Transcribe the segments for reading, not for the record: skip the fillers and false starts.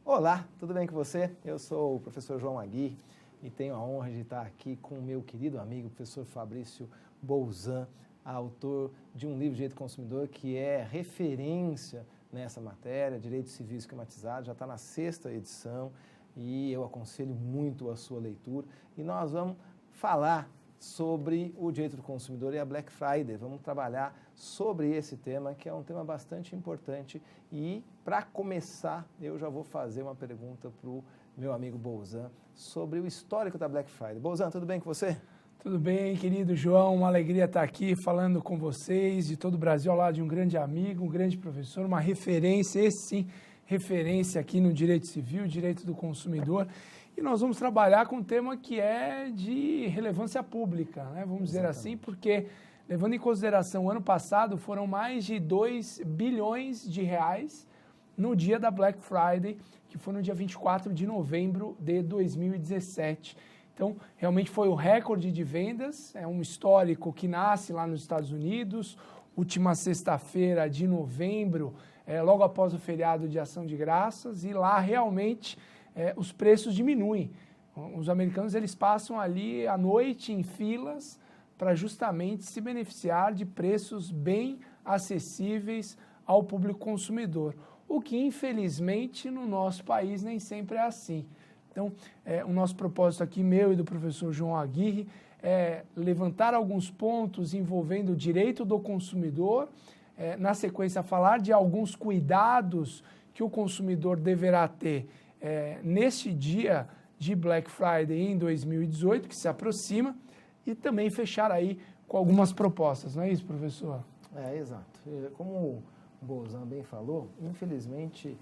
Olá, tudo bem com você? Eu sou o professor João Aguirre e tenho a honra de estar aqui com o meu querido amigo, professor Fabrício Bolzan, autor de um livro de direito do consumidor que é referência nessa matéria, Direito Civil Esquematizado, já está na 6ª edição e eu aconselho muito a sua leitura. E nós vamos falar sobre o direito do consumidor e a Black Friday. Vamos trabalhar sobre esse tema, que é um tema bastante importante. E, para começar, eu já vou fazer uma pergunta para o meu amigo Bolzan sobre o histórico da Black Friday. Bolzan, tudo bem com você? Tudo bem, querido João, uma alegria estar aqui falando com vocês, de todo o Brasil, ao lado de um grande amigo, um grande professor, uma referência, esse sim, referência aqui no direito civil, direito do consumidor. E nós vamos trabalhar com um tema que é de relevância pública, né? Vamos dizer assim, porque, levando em consideração, o ano passado foram mais de 2 bilhões de reais no dia da Black Friday, que foi no dia 24 de novembro de 2017. Então, realmente foi o recorde de vendas, é um histórico que nasce lá nos Estados Unidos, última sexta-feira de novembro, logo após o feriado de Ação de Graças, e lá realmente os preços diminuem. Os americanos eles passam ali à noite em filas para justamente se beneficiar de preços bem acessíveis ao público consumidor, o que infelizmente no nosso país nem sempre é assim. Então, o nosso propósito aqui, meu e do professor João Aguirre, é levantar alguns pontos envolvendo o direito do consumidor, na sequência falar de alguns cuidados que o consumidor deverá ter neste dia de Black Friday em 2018, que se aproxima, e também fechar aí com algumas propostas, não é isso, professor? Exato. Como o Bolzan bem falou, infelizmente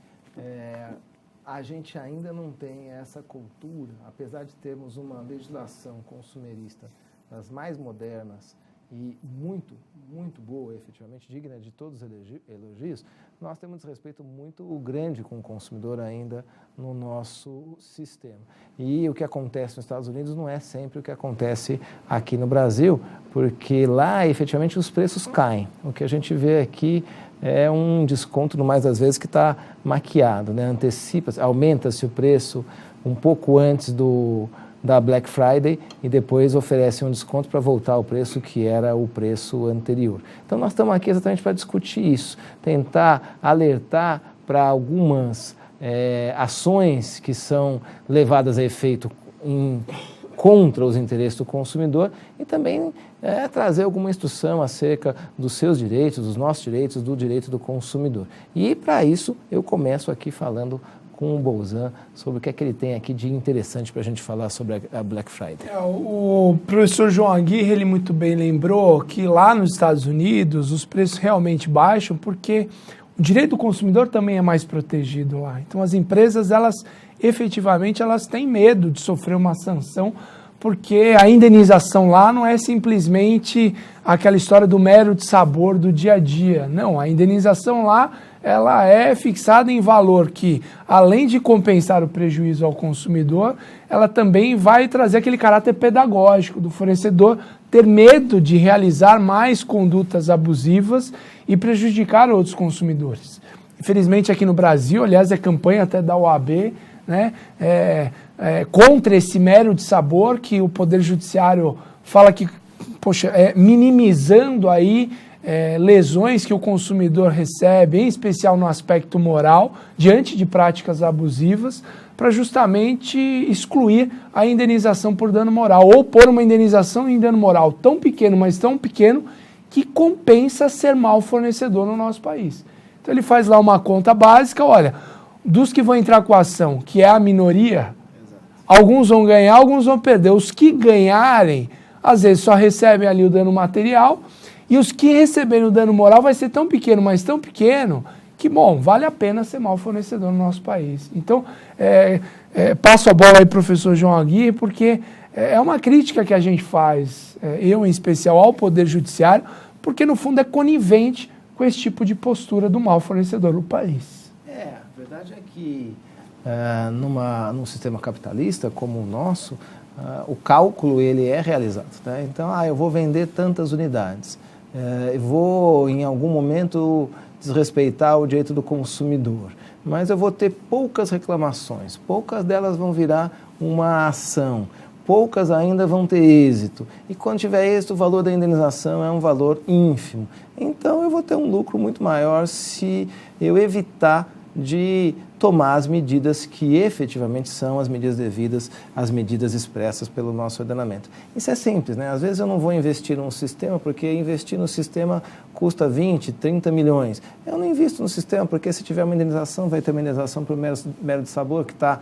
a gente ainda não tem essa cultura, apesar de termos uma legislação consumerista das mais modernas e muito, muito boa, efetivamente, digna de todos os elogios, nós temos um desrespeito muito grande com o consumidor ainda no nosso sistema. E o que acontece nos Estados Unidos não é sempre o que acontece aqui no Brasil, porque lá, efetivamente, os preços caem. O que a gente vê aqui é um desconto, no mais das vezes, que está maquiado, né? Antecipa-se, aumenta-se o preço um pouco antes da Black Friday e depois oferece um desconto para voltar ao preço que era o preço anterior. Então nós estamos aqui exatamente para discutir isso, tentar alertar para algumas ações que são levadas a efeito contra os interesses do consumidor e também trazer alguma instrução acerca dos seus direitos, dos nossos direitos, do direito do consumidor. E para isso eu começo aqui falando com o Bolzan sobre o que é que ele tem aqui de interessante para a gente falar sobre a Black Friday. O professor João Aguirre, ele muito bem lembrou que lá nos Estados Unidos os preços realmente baixam porque o direito do consumidor também é mais protegido lá. Então as empresas, elas efetivamente, elas têm medo de sofrer uma sanção porque a indenização lá não é simplesmente aquela história do mero de sabor do dia a dia. Não, a indenização lá ela é fixada em valor que, além de compensar o prejuízo ao consumidor, ela também vai trazer aquele caráter pedagógico do fornecedor ter medo de realizar mais condutas abusivas e prejudicar outros consumidores. Infelizmente, aqui no Brasil, aliás, é campanha até da OAB, né, contra esse mero de sabor que o Poder Judiciário fala que, minimizando aí lesões que o consumidor recebe, em especial no aspecto moral, diante de práticas abusivas, para justamente excluir a indenização por dano moral, ou pôr uma indenização em dano moral tão pequeno, mas tão pequeno, que compensa ser mau fornecedor no nosso país. Então ele faz lá uma conta básica, olha, dos que vão entrar com a ação, que é a minoria, alguns vão ganhar, alguns vão perder. Os que ganharem, às vezes só recebem ali o dano material, e os que receberem o dano moral vai ser tão pequeno, mas tão pequeno, que, bom, vale a pena ser mau fornecedor no nosso país. Então, passo a bola aí, professor João Aguirre, porque é uma crítica que a gente faz, eu em especial, ao Poder Judiciário, porque, no fundo, é conivente com esse tipo de postura do mau fornecedor no país. A verdade é que, num sistema capitalista como o nosso, o cálculo ele é realizado. Tá? Então, eu vou vender tantas unidades. Vou, em algum momento, desrespeitar o direito do consumidor. mas eu vou ter poucas reclamações, poucas delas vão virar uma ação, poucas ainda vão ter êxito. E quando tiver êxito, o valor da indenização é um valor ínfimo. Então, eu vou ter um lucro muito maior se eu evitar de tomar as medidas que efetivamente são as medidas devidas, as medidas expressas pelo nosso ordenamento. Isso é simples, né? Às vezes eu não vou investir num sistema porque investir no sistema custa 20, 30 milhões. Eu não invisto no sistema porque se tiver uma indenização, vai ter uma indenização para o mero de sabor que está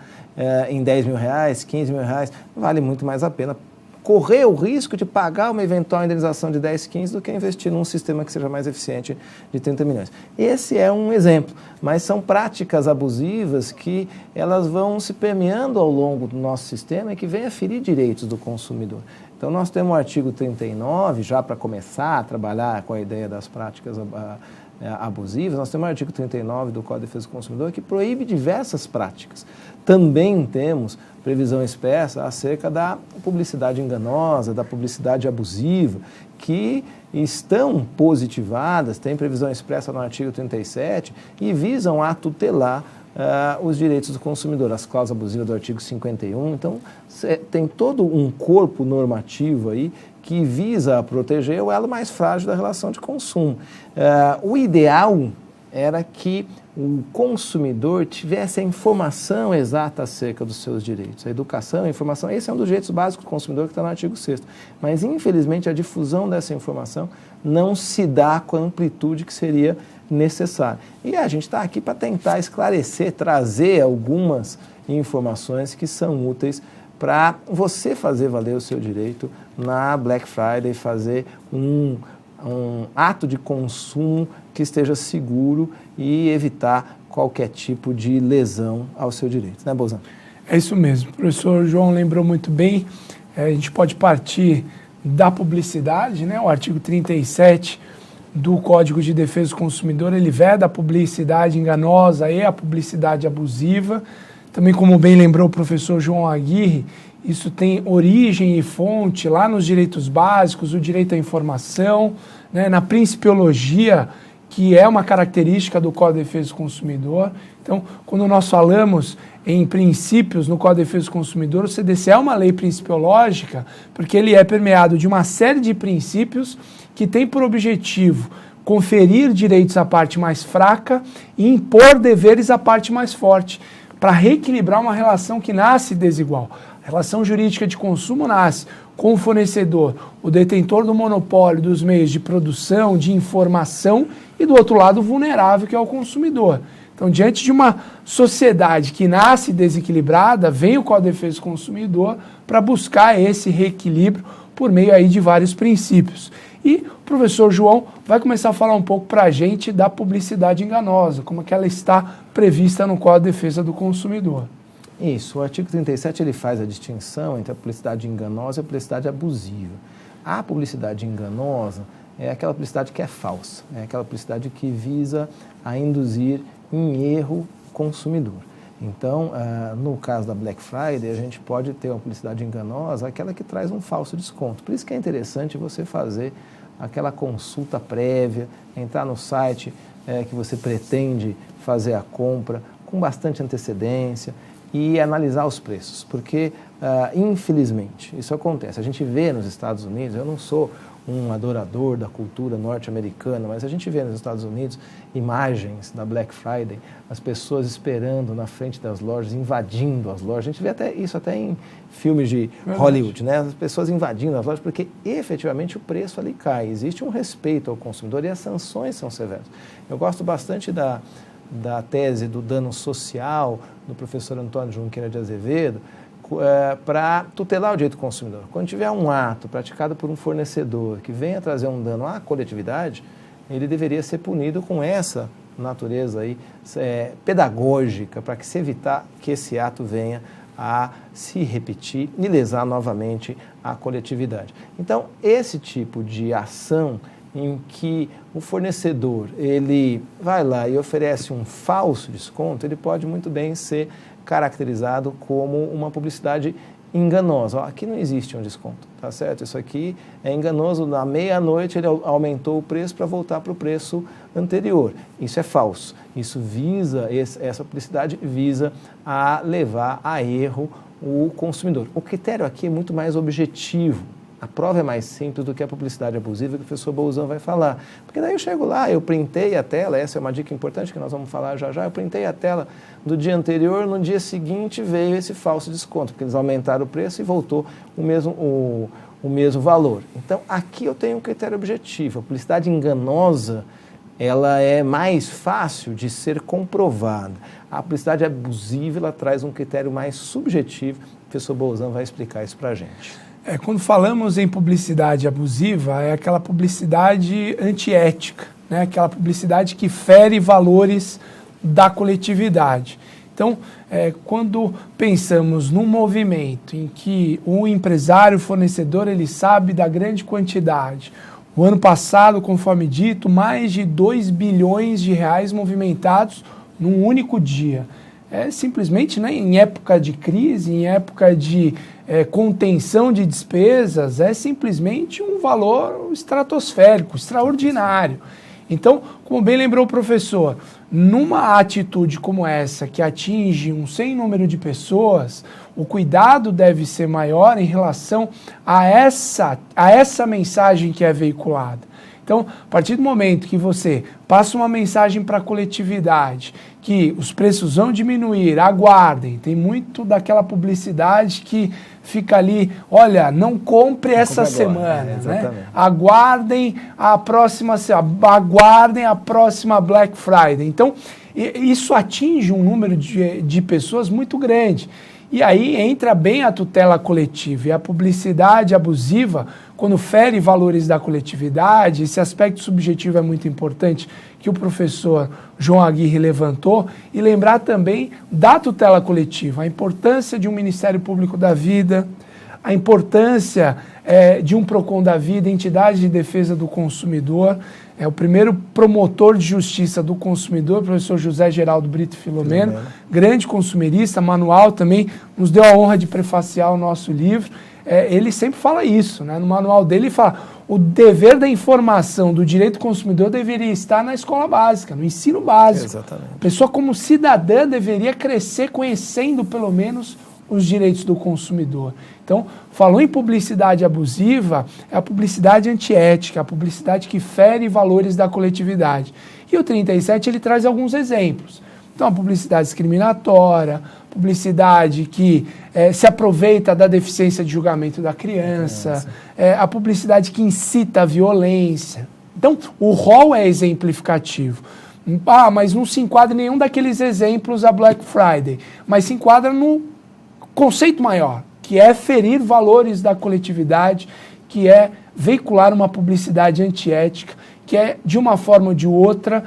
em 10 mil reais, 15 mil reais, vale muito mais a pena correr o risco de pagar uma eventual indenização de 10, 15 do que investir num sistema que seja mais eficiente de 30 milhões. Esse é um exemplo, mas são práticas abusivas que elas vão se permeando ao longo do nosso sistema e que vêm a ferir direitos do consumidor. Então, nós temos o artigo 39, já para começar a trabalhar com a ideia das práticas abusivas, nós temos o artigo 39 do Código de Defesa do Consumidor que proíbe diversas práticas. Também temos previsão expressa acerca da publicidade enganosa, da publicidade abusiva, que estão positivadas, tem previsão expressa no artigo 37 e visam a tutelar os direitos do consumidor, as cláusulas abusivas do artigo 51. Então, tem todo um corpo normativo aí que visa proteger o elo mais frágil da relação de consumo. O ideal era que o consumidor tivesse a informação exata acerca dos seus direitos. A educação, a informação, esse é um dos direitos básicos do consumidor que está no artigo 6º. Mas, infelizmente, a difusão dessa informação não se dá com a amplitude que seria necessária. E a gente está aqui para tentar esclarecer, trazer algumas informações que são úteis para você fazer valer o seu direito na Black Friday, fazer um ato de consumo que esteja seguro e evitar qualquer tipo de lesão ao seu direito, né, Bolzan? É isso mesmo. O professor João lembrou muito bem. A gente pode partir da publicidade, né? O artigo 37 do Código de Defesa do Consumidor, ele veda a publicidade enganosa e a publicidade abusiva. Também, como bem lembrou o professor João Aguirre, isso tem origem e fonte lá nos direitos básicos, o direito à informação, né, na principiologia, que é uma característica do Código de Defesa do Consumidor. Então, quando nós falamos em princípios no Código de Defesa do Consumidor, o CDC é uma lei principiológica, porque ele é permeado de uma série de princípios que tem por objetivo conferir direitos à parte mais fraca e impor deveres à parte mais forte, para reequilibrar uma relação que nasce desigual. A relação jurídica de consumo nasce com o fornecedor, o detentor do monopólio dos meios de produção, de informação, e do outro lado o vulnerável, que é o consumidor. Então, diante de uma sociedade que nasce desequilibrada, vem o Código de Defesa do Consumidor para buscar esse reequilíbrio por meio aí de vários princípios. E o professor João vai começar a falar um pouco para a gente da publicidade enganosa, como é que ela está prevista no Código de Defesa do Consumidor. Isso, o artigo 37 ele faz a distinção entre a publicidade enganosa e a publicidade abusiva. A publicidade enganosa é aquela publicidade que é falsa, é aquela publicidade que visa a induzir em erro o consumidor. Então, no caso da Black Friday, a gente pode ter uma publicidade enganosa, aquela que traz um falso desconto. Por isso que é interessante você fazer aquela consulta prévia, entrar no site que você pretende fazer a compra com bastante antecedência e analisar os preços, porque, infelizmente, isso acontece. A gente vê nos Estados Unidos, eu não sou um adorador da cultura norte-americana, mas a gente vê nos Estados Unidos imagens da Black Friday, as pessoas esperando na frente das lojas, invadindo as lojas. A gente vê isso até em filmes de Hollywood, né? As pessoas invadindo as lojas, porque efetivamente o preço ali cai. Existe um respeito ao consumidor e as sanções são severas. Eu gosto bastante da tese do dano social do professor Antônio Junqueira de Azevedo, para tutelar o direito do consumidor. Quando tiver um ato praticado por um fornecedor que venha trazer um dano à coletividade, ele deveria ser punido com essa natureza aí, pedagógica, para que se evitar que esse ato venha a se repetir e lesar novamente a coletividade. Então, esse tipo de ação em que o fornecedor ele vai lá e oferece um falso desconto, ele pode muito bem ser caracterizado como uma publicidade enganosa. Ó, aqui não existe um desconto, tá certo? Isso aqui é enganoso, na meia-noite ele aumentou o preço para voltar para o preço anterior. Isso é falso. Isso visa, essa publicidade visa a levar a erro o consumidor. O critério aqui é muito mais objetivo. A prova é mais simples do que a publicidade abusiva que o professor Bolzan vai falar. Porque daí eu chego lá, eu printei a tela, essa é uma dica importante que nós vamos falar já já, eu printei a tela do dia anterior, no dia seguinte veio esse falso desconto, porque eles aumentaram o preço e voltou o mesmo valor. Então, aqui eu tenho um critério objetivo. A publicidade enganosa, ela é mais fácil de ser comprovada. A publicidade abusiva, ela traz um critério mais subjetivo. O professor Bolzan vai explicar isso para a gente. Quando falamos em publicidade abusiva, é aquela publicidade antiética, né? Aquela publicidade que fere valores da coletividade. Então, quando pensamos num movimento em que o empresário, o fornecedor, ele sabe da grande quantidade. O ano passado, conforme dito, mais de 2 bilhões de reais movimentados num único dia. Simplesmente, né, em época de crise, em época de contenção de despesas, é simplesmente um valor estratosférico, extraordinário. Então, como bem lembrou o professor, numa atitude como essa, que atinge um sem número de pessoas, o cuidado deve ser maior em relação a essa mensagem que é veiculada. Então, a partir do momento que você passa uma mensagem para a coletividade, que os preços vão diminuir, aguardem, tem muito daquela publicidade que fica ali, olha, não compre essa semana, né? Aguardem a próxima Black Friday. Então, isso atinge um número de pessoas muito grande. E aí entra bem a tutela coletiva e a publicidade abusiva, quando fere valores da coletividade, esse aspecto subjetivo é muito importante que o professor João Aguirre levantou, e lembrar também da tutela coletiva, a importância de um Ministério Público da Vida, a importância de um PROCON da Vida, entidade de defesa do consumidor. O primeiro promotor de justiça do consumidor, professor José Geraldo Brito Filomeno, grande consumerista, manual também, nos deu a honra de prefaciar o nosso livro. Ele sempre fala isso, né? No manual dele ele fala, o dever da informação do direito do consumidor deveria estar na escola básica, no ensino básico. Exatamente. A pessoa como cidadã deveria crescer conhecendo pelo menos os direitos do consumidor. Então, falou em publicidade abusiva, é a publicidade antiética, a publicidade que fere valores da coletividade. E o 37, ele traz alguns exemplos. Então, a publicidade discriminatória, publicidade que se aproveita da deficiência de julgamento da criança, a publicidade que incita a violência. Então, o rol é exemplificativo. Mas não se enquadra em nenhum daqueles exemplos a Black Friday, mas se enquadra no conceito maior, que é ferir valores da coletividade, que é veicular uma publicidade antiética, que é, de uma forma ou de outra,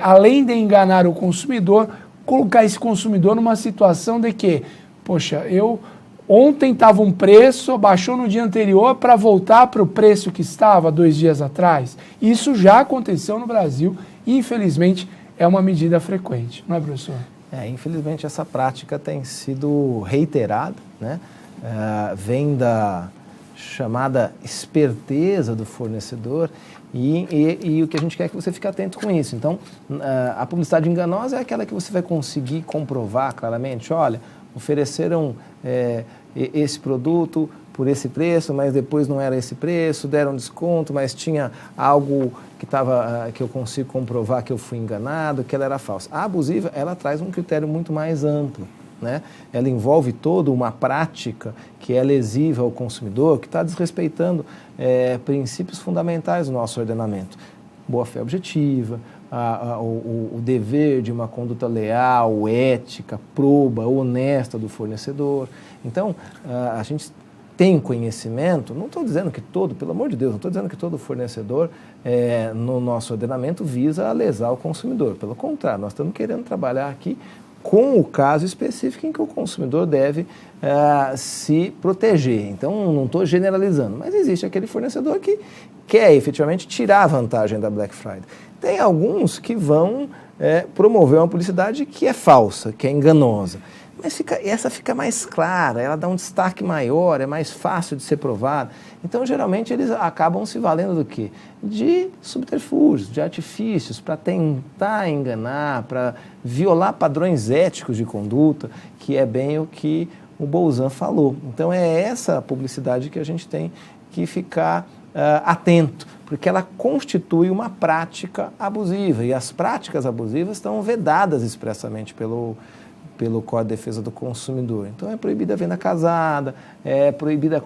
além de enganar o consumidor, colocar esse consumidor numa situação de que, poxa, ontem estava um preço, baixou no dia anterior para voltar para o preço que estava 2 dias atrás. Isso já aconteceu no Brasil e, infelizmente, é uma medida frequente, não é, professor? Infelizmente, essa prática tem sido reiterada, né? Vem da chamada esperteza do fornecedor e o que a gente quer é que você fique atento com isso. Então, a publicidade enganosa é aquela que você vai conseguir comprovar claramente, olha, ofereceram esse produto por esse preço, mas depois não era esse preço, deram desconto, mas tinha algo que eu consigo comprovar que eu fui enganado, que ela era falsa. A abusiva, ela traz um critério muito mais amplo, né? Ela envolve toda uma prática que é lesiva ao consumidor, que está desrespeitando princípios fundamentais do nosso ordenamento. Boa-fé objetiva, o dever de uma conduta leal, ética, proba, honesta do fornecedor. Então, a gente tem conhecimento, não estou dizendo que pelo amor de Deus, não estou dizendo que todo fornecedor no nosso ordenamento visa lesar o consumidor. Pelo contrário, nós estamos querendo trabalhar aqui com o caso específico em que o consumidor deve se proteger. Então, não estou generalizando, mas existe aquele fornecedor que quer efetivamente tirar a vantagem da Black Friday. Tem alguns que vão promover uma publicidade que é falsa, que é enganosa. Mas essa fica mais clara, ela dá um destaque maior, é mais fácil de ser provada. Então, geralmente, eles acabam se valendo do quê? De subterfúgios, de artifícios, para tentar enganar, para violar padrões éticos de conduta, que é bem o que o Bolzan falou. Então, é essa publicidade que a gente tem que ficar atento, porque ela constitui uma prática abusiva, e as práticas abusivas estão vedadas expressamente pelo Código de Defesa do Consumidor. Então, é proibida a venda casada, é proibida,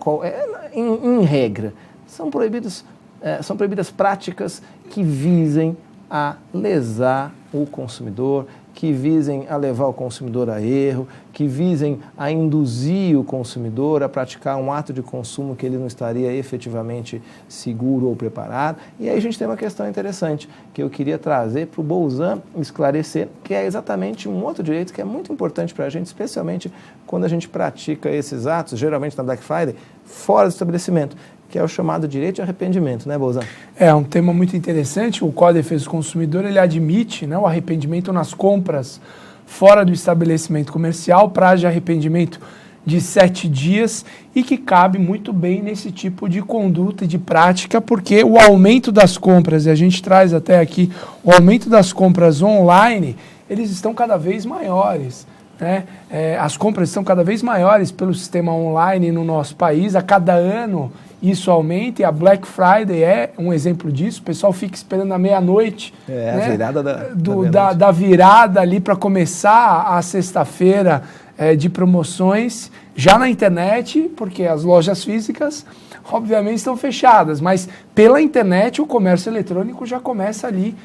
em regra, são proibidas práticas que visem a lesar o consumidor, que visem a levar o consumidor a erro, que visem a induzir o consumidor a praticar um ato de consumo que ele não estaria efetivamente seguro ou preparado. E aí a gente tem uma questão interessante que eu queria trazer para o Bolzan esclarecer, que é exatamente um outro direito que é muito importante para a gente, especialmente quando a gente pratica esses atos, geralmente na Black Friday, fora do estabelecimento, que é o chamado direito de arrependimento, né, Bolzan? É um tema muito interessante. O Código de Defesa do Consumidor, ele admite, né, o arrependimento nas compras fora do estabelecimento comercial, prazo de arrependimento de 7 dias, e que cabe muito bem nesse tipo de conduta e de prática, porque o aumento das compras, e a gente traz até aqui, o aumento das compras online, eles estão cada vez maiores. Né? As compras estão cada vez maiores pelo sistema online no nosso país. A cada ano isso aumenta, e a Black Friday é um exemplo disso. O pessoal fica esperando a meia-noite, né? A virada da virada ali para começar a sexta-feira de promoções, já na internet, porque as lojas físicas obviamente estão fechadas, mas pela internet o comércio eletrônico já começa ali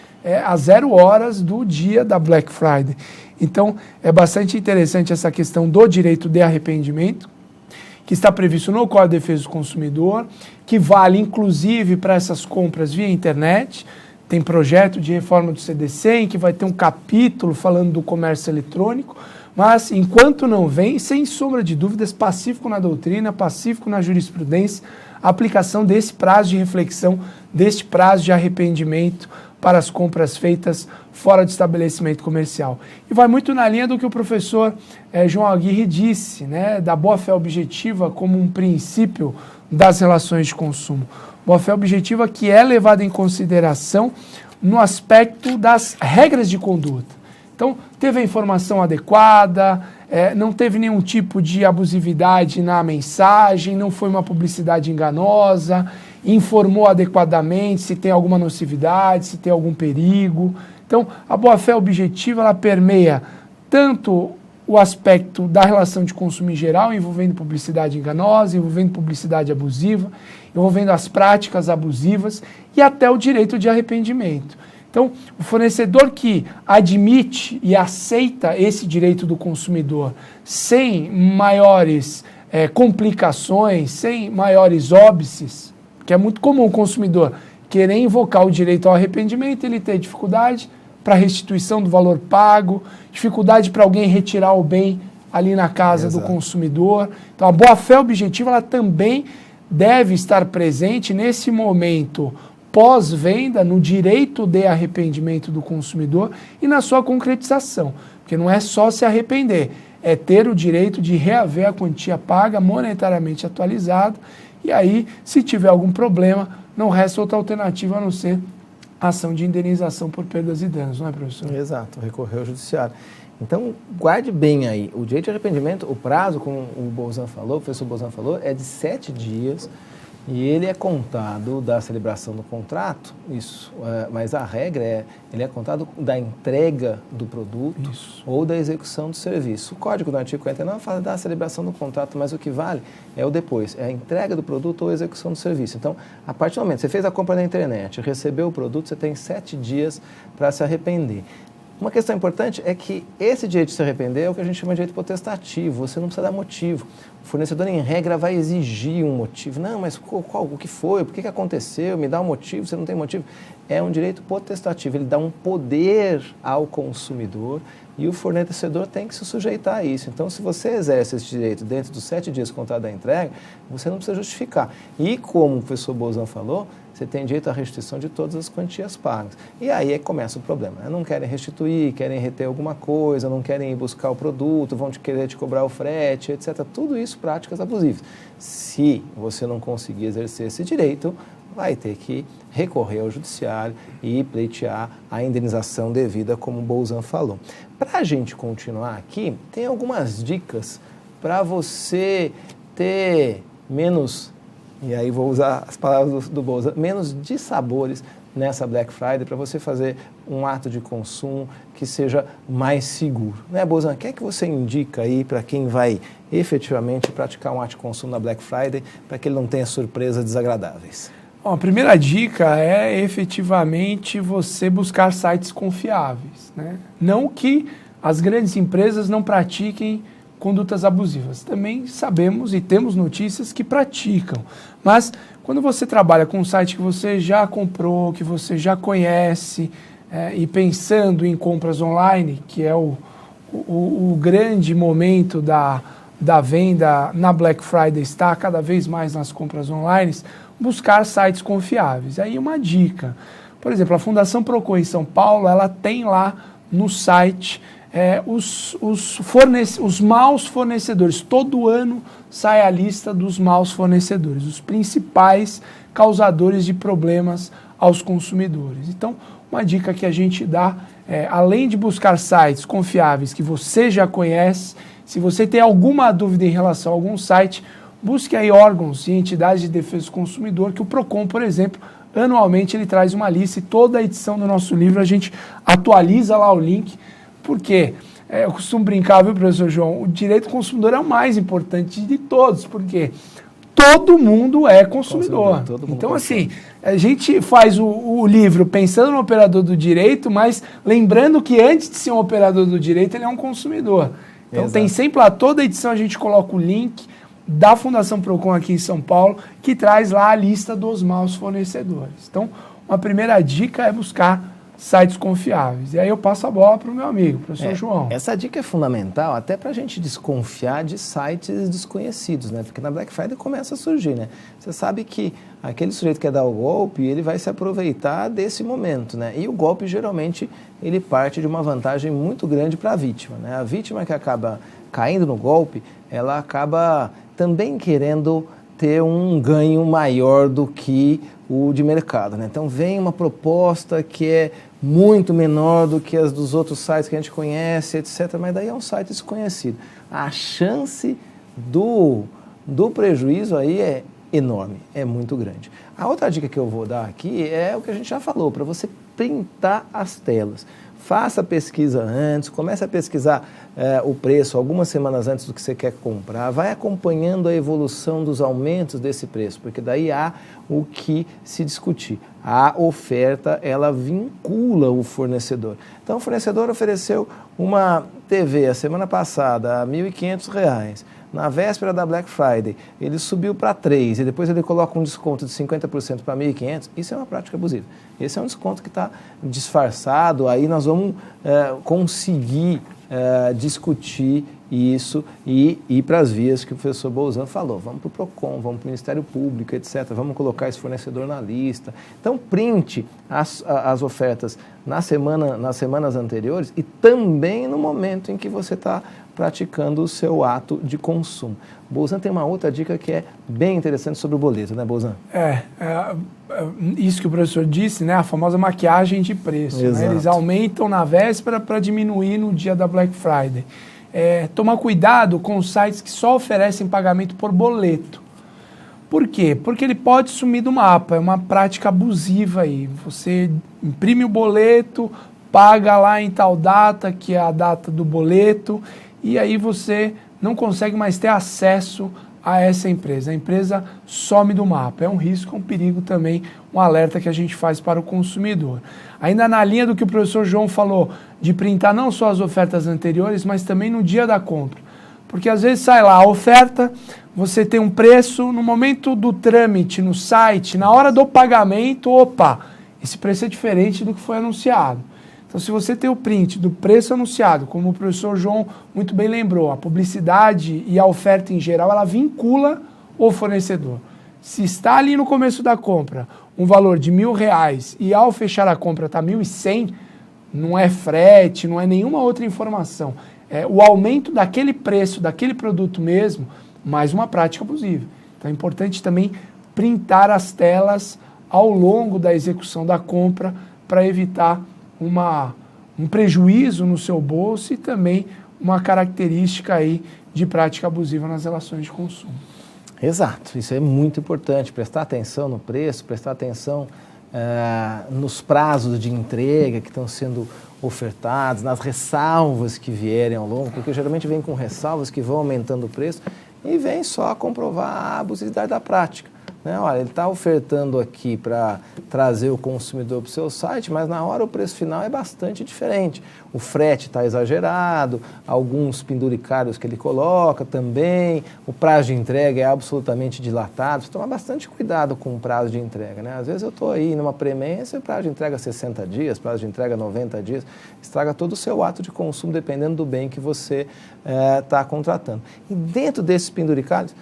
às 0 horas do dia da Black Friday. Então, é bastante interessante essa questão do direito de arrependimento, que está previsto no Código de Defesa do Consumidor, que vale inclusive para essas compras via internet. Tem projeto de reforma do CDC em que vai ter um capítulo falando do comércio eletrônico, mas enquanto não vem, sem sombra de dúvidas, pacífico na doutrina, pacífico na jurisprudência, a aplicação desse prazo de reflexão, deste prazo de arrependimento para as compras feitas fora do estabelecimento comercial. E vai muito na linha do que o professor João Aguirre disse, né, da boa-fé objetiva como um princípio das relações de consumo. Boa-fé objetiva que é levada em consideração no aspecto das regras de conduta. Então, teve a informação adequada, não teve nenhum tipo de abusividade na mensagem, não foi uma publicidade enganosa, informou adequadamente se tem alguma nocividade, se tem algum perigo. Então, a boa-fé objetiva, ela permeia tanto o aspecto da relação de consumo em geral, envolvendo publicidade enganosa, envolvendo publicidade abusiva, envolvendo as práticas abusivas e até o direito de arrependimento. Então, o fornecedor que admite e aceita esse direito do consumidor sem maiores complicações, sem maiores óbices, que é muito comum o consumidor querer invocar o direito ao arrependimento, ele ter dificuldade para restituição do valor pago, dificuldade para alguém retirar o bem ali na casa do consumidor. Então, a boa-fé objetiva, ela também deve estar presente nesse momento pós-venda, no direito de arrependimento do consumidor e na sua concretização. Porque não é só se arrepender, é ter o direito de reaver a quantia paga monetariamente atualizada, e aí, se tiver algum problema, não resta outra alternativa a não ser ação de indenização por perdas e danos, não é, professor? Exato, recorrer ao judiciário. Então, guarde bem aí, o direito de arrependimento, o prazo, como o Bolzan falou, o professor Bolzan falou, é de 7 dias, e ele é contado da celebração do contrato, isso, mas a regra ele é contado da entrega do produto ou da execução do serviço. O código do artigo 49 fala da celebração do contrato, mas o que vale é o depois, é a entrega do produto ou a execução do serviço. Então, a partir do momento que você fez a compra na internet, recebeu o produto, você tem 7 dias para se arrepender. Uma questão importante é que esse direito de se arrepender é o que a gente chama de direito potestativo, você não precisa dar motivo. O fornecedor, em regra, vai exigir um motivo. Não, mas o que foi? Por que aconteceu? Me dá um motivo, você não tem motivo. É um direito potestativo, ele dá um poder ao consumidor e o fornecedor tem que se sujeitar a isso. Então, se você exerce esse direito dentro dos 7 dias contados da entrega, você não precisa justificar. E como o professor Bolzan falou, você tem direito à restituição de todas as quantias pagas. E aí é que começa o problema. Né? Não querem restituir, querem reter alguma coisa, não querem ir buscar o produto, vão querer te cobrar o frete, etc. Tudo isso práticas abusivas. Se você não conseguir exercer esse direito, vai ter que recorrer ao judiciário e pleitear a indenização devida, como o Bolzan falou. Para a gente continuar aqui, tem algumas dicas para você ter menos, e aí vou usar as palavras do Bolzan, menos dissabores nessa Black Friday, para você fazer um ato de consumo que seja mais seguro. Né, Bolzan? O que é que você indica aí para quem vai efetivamente praticar um ato de consumo na Black Friday, para que ele não tenha surpresas desagradáveis? Bom, a primeira dica é efetivamente você buscar sites confiáveis, né? Não que as grandes empresas não pratiquem condutas abusivas. Também sabemos e temos notícias que praticam. Mas quando você trabalha com um site que você já comprou, que você já conhece, e pensando em compras online, que é o grande momento da venda na Black Friday, está cada vez mais nas compras online, buscar sites confiáveis. Aí uma dica, por exemplo, a Fundação Procon em São Paulo, ela tem lá no site os maus fornecedores. Todo ano sai a lista dos maus fornecedores, os principais causadores de problemas aos consumidores. Então, uma dica que a gente dá, além de buscar sites confiáveis que você já conhece, se você tem alguma dúvida em relação a algum site, busque aí órgãos e entidades de defesa do consumidor, que o Procon, por exemplo, anualmente ele traz uma lista e toda a edição do nosso livro a gente atualiza lá o link, porque eu costumo brincar, viu, professor João, o direito do consumidor é o mais importante de todos, porque todo mundo é consumidor. Todo mundo então, consome. Assim, a gente faz o livro pensando no operador do direito, mas lembrando que antes de ser um operador do direito, ele é um consumidor. Então, tem sempre lá, toda edição a gente coloca o link da Fundação Procon aqui em São Paulo, que traz lá a lista dos maus fornecedores. Então, uma primeira dica é buscar sites confiáveis. E aí eu passo a bola para o meu amigo, professor João. Essa dica é fundamental até para a gente desconfiar de sites desconhecidos, né? Porque na Black Friday começa a surgir, né? Você sabe que aquele sujeito que quer dar o golpe, ele vai se aproveitar desse momento, né? E o golpe, geralmente, ele parte de uma vantagem muito grande para a vítima, né? A vítima que acaba caindo no golpe, ela acaba também querendo ter um ganho maior do que o de mercado, né? Então vem uma proposta que é muito menor do que as dos outros sites que a gente conhece, etc. Mas daí é um site desconhecido. A chance do prejuízo aí é enorme, é muito grande. A outra dica que eu vou dar aqui é o que a gente já falou, para você printar as telas. Faça a pesquisa antes, comece a pesquisar o preço algumas semanas antes do que você quer comprar, vai acompanhando a evolução dos aumentos desse preço, porque daí há o que se discutir. A oferta, ela vincula o fornecedor. Então, o fornecedor ofereceu uma TV a semana passada a R$ 1.500, na véspera da Black Friday, ele subiu para 3 e depois ele coloca um desconto de 50% para 1.500, isso é uma prática abusiva. Esse é um desconto que está disfarçado, aí nós vamos conseguir discutir isso e ir para as vias que o professor Bolzan falou. Vamos para o Procon, vamos para o Ministério Público, etc. Vamos colocar esse fornecedor na lista. Então, printe as ofertas nas semanas anteriores e também no momento em que você está praticando o seu ato de consumo. Bolzan tem uma outra dica que é bem interessante sobre o boleto, né, Bolzan? Isso que o professor disse, né, a famosa maquiagem de preço. Né? Eles aumentam na véspera para diminuir no dia da Black Friday. Tomar cuidado com os sites que só oferecem pagamento por boleto. Por quê? Porque ele pode sumir do mapa, é uma prática abusiva aí. Você imprime o boleto, paga lá em tal data, que é a data do boleto, e aí você não consegue mais ter acesso a essa empresa. A empresa some do mapa. É um risco, é um perigo também, um alerta que a gente faz para o consumidor. Ainda na linha do que o professor João falou, de printar não só as ofertas anteriores, mas também no dia da compra. Porque às vezes sai lá a oferta, você tem um preço, no momento do trâmite no site, na hora do pagamento, opa, esse preço é diferente do que foi anunciado. Então, se você tem o print do preço anunciado, como o professor João muito bem lembrou, a publicidade e a oferta em geral, ela vincula o fornecedor. Se está ali no começo da compra um valor de R$1.000 e ao fechar a compra está 1.100, não é frete, não é nenhuma outra informação. É o aumento daquele preço, daquele produto mesmo, mais uma prática abusiva. Então é importante também printar as telas ao longo da execução da compra para evitar um prejuízo no seu bolso e também uma característica aí de prática abusiva nas relações de consumo. Exato, isso é muito importante, prestar atenção no preço, prestar atenção nos prazos de entrega que estão sendo ofertados, nas ressalvas que vierem ao longo, porque geralmente vem com ressalvas que vão aumentando o preço e vem só comprovar a abusividade da prática. Né? Olha, ele está ofertando aqui para trazer o consumidor para o seu site, mas na hora o preço final é bastante diferente. O frete está exagerado, alguns penduricários que ele coloca também, o prazo de entrega é absolutamente dilatado. Você toma bastante cuidado com o prazo de entrega. Né? Às vezes eu estou aí numa premência, o prazo de entrega é 60 dias, prazo de entrega é 90 dias, estraga todo o seu ato de consumo dependendo do bem que você está contratando. E dentro desses penduricários,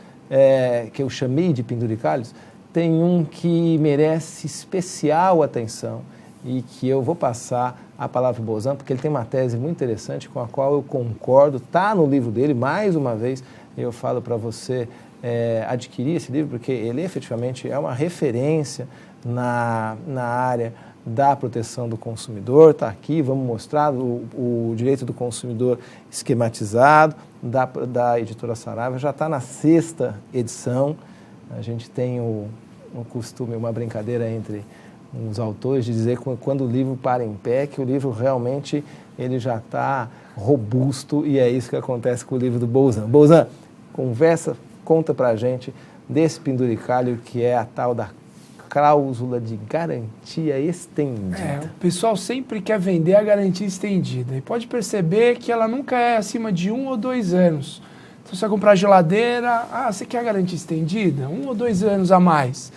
que eu chamei de penduricalhos, tem um que merece especial atenção e que eu vou passar a palavra para o Bozan, porque ele tem uma tese muito interessante com a qual eu concordo, está no livro dele, mais uma vez eu falo para você adquirir esse livro, porque ele efetivamente é uma referência na área da proteção do consumidor. Está aqui, vamos mostrar o direito do consumidor esquematizado, da editora Saraiva, já está na 6ª edição. A gente tem um costume, uma brincadeira entre os autores de dizer que quando o livro para em pé, que o livro realmente ele já está robusto, e é isso que acontece com o livro do Bozan. Bozan, conta pra gente desse penduricalho que é a tal da cláusula de garantia estendida. O pessoal sempre quer vender a garantia estendida e pode perceber que ela nunca é acima de 1 ou 2 anos. Então, você vai comprar geladeira, você quer a garantia estendida? 1 ou 2 anos a mais.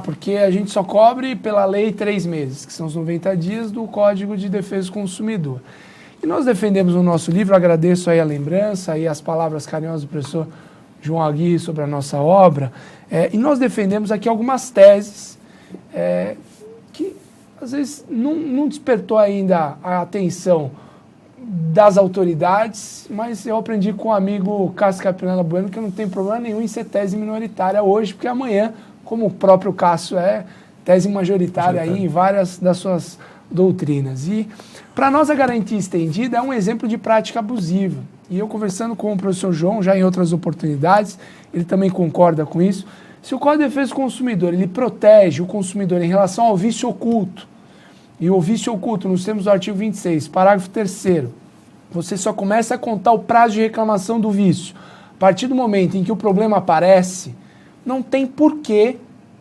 Porque a gente só cobre pela lei 3 meses, que são os 90 dias do Código de Defesa do Consumidor. E nós defendemos no nosso livro, agradeço aí a lembrança e as palavras carinhosas do professor João Aguirre sobre a nossa obra, e nós defendemos aqui algumas teses que às vezes não despertou ainda a atenção das autoridades, mas eu aprendi com o amigo Cássio Capinella Bueno que eu não tenho problema nenhum em ser tese minoritária hoje, porque amanhã, como o próprio Cássio tese majoritária aí em várias das suas doutrinas. E para nós a garantia estendida é um exemplo de prática abusiva. E eu conversando com o professor João, já em outras oportunidades, ele também concorda com isso. Se o Código de Defesa do Consumidor ele protege o consumidor em relação ao vício oculto, e o vício oculto, nos termos do artigo 26, parágrafo 3º, você só começa a contar o prazo de reclamação do vício a partir do momento em que o problema aparece, não tem por que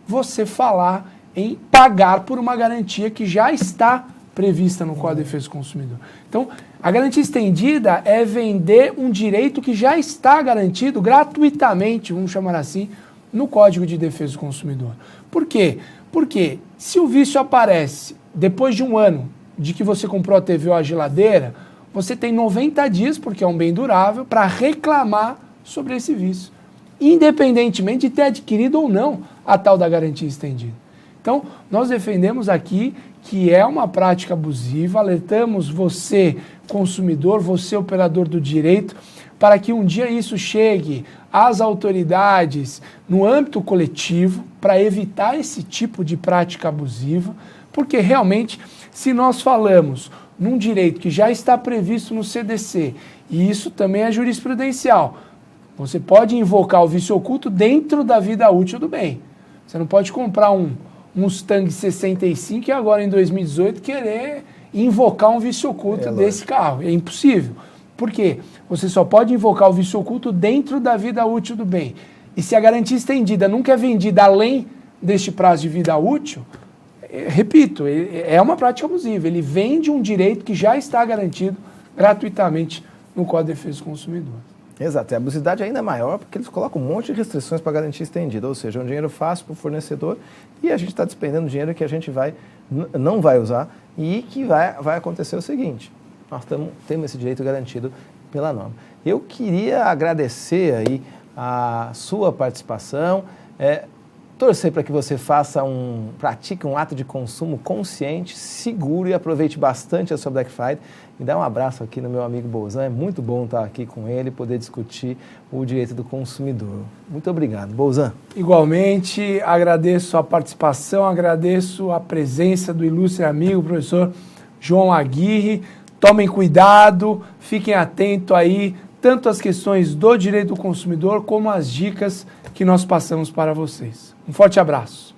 você falar em pagar por uma garantia que já está prevista no Código de Defesa do Consumidor. Então, a garantia estendida é vender um direito que já está garantido gratuitamente, vamos chamar assim, no Código de Defesa do Consumidor. Por quê? Porque se o vício aparece depois de 1 ano de que você comprou a TV ou a geladeira, você tem 90 dias, porque é um bem durável, para reclamar sobre esse vício, independentemente de ter adquirido ou não a tal da garantia estendida. Então, nós defendemos aqui que é uma prática abusiva, alertamos você, consumidor, você, operador do direito, para que um dia isso chegue às autoridades no âmbito coletivo, para evitar esse tipo de prática abusiva, porque realmente, se nós falamos num direito que já está previsto no CDC, e isso também é jurisprudencial, você pode invocar o vício oculto dentro da vida útil do bem. Você não pode comprar um Mustang 65 e agora em 2018 querer invocar um vício oculto desse carro. É impossível. Por quê? Você só pode invocar o vício oculto dentro da vida útil do bem. E se a garantia estendida nunca é vendida além deste prazo de vida útil, repito, é uma prática abusiva. Ele vende um direito que já está garantido gratuitamente no Código de Defesa do Consumidor. Exato, e a abusividade é ainda maior porque eles colocam um monte de restrições para garantia estendida, ou seja, é um dinheiro fácil para o fornecedor e a gente está despendendo dinheiro que a gente não vai usar e que vai acontecer o seguinte, nós temos esse direito garantido pela norma. Eu queria agradecer aí a sua participação, torcer para que você pratique um ato de consumo consciente, seguro e aproveite bastante a sua Black Friday. Me dá um abraço aqui no meu amigo Bolzan, é muito bom estar aqui com ele e poder discutir o direito do consumidor. Muito obrigado, Bolzan. Igualmente, agradeço a participação, agradeço a presença do ilustre amigo, professor João Aguirre. Tomem cuidado, fiquem atentos aí, tanto às questões do direito do consumidor, como às dicas que nós passamos para vocês. Um forte abraço.